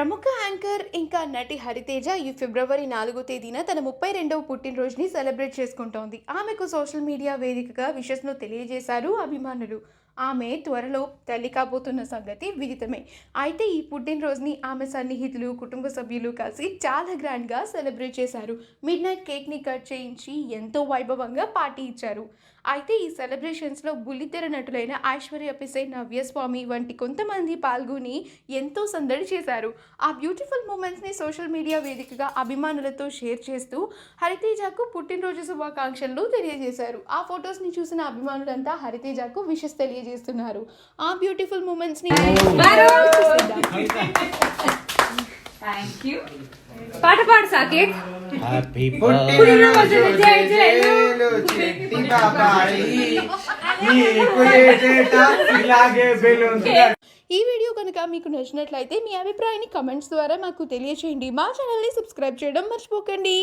ప్రముఖ యాంకర్ ఇంకా నటి హరితేజ ఈ ఫిబ్రవరి 4వ తేదీన తన 32వ పుట్టినరోజుని సెలబ్రేట్ చేసుకుంటోంది. ఆమెకు సోషల్ మీడియా వేదికగా విషెస్ను తెలియజేశారు అభిమానులు. ఆమె త్వరలో తల్లి కాబోతున్న సంగతి విదితమే. అయితే ఈ పుట్టినరోజుని ఆమె సన్నిహితులు, కుటుంబ సభ్యులు కలిసి చాలా గ్రాండ్గా సెలబ్రేట్ చేశారు. మిడ్ నైట్ కేక్ని కట్ చేయించి ఎంతో వైభవంగా పార్టీ ఇచ్చారు. అయితే ఈ సెలబ్రేషన్స్లో బుల్లితెర నటులైన ఐశ్వర్య పిసై, నవ్యస్వామి వంటి కొంతమంది పాల్గొని ఎంతో సందడి చేశారు. ఆ బ్యూటిఫుల్ మూమెంట్స్ని సోషల్ మీడియా వేదికగా అభిమానులతో షేర్ చేస్తూ హరితేజకు పుట్టినరోజు శుభాకాంక్షలు తెలియజేశారు. ఆ ఫొటోస్ని చూసిన అభిమానులంతా హరితేజకు విషెస్ తెలియజేస్తున్నారు. ఆ బ్యూటిఫుల్ మూమెంట్స్ని థ్యాంక్ యూ. పాట పాడు సాకేత్. హ్యాపీ ఈ వీడియో కనుక మీకు నచ్చినట్లయితే మీ అభిప్రాయాన్ని కమెంట్స్ ద్వారా మాకు తెలియచేయండి. మా ఛానల్ని సబ్స్క్రైబ్ చేయడం మర్చిపోకండి.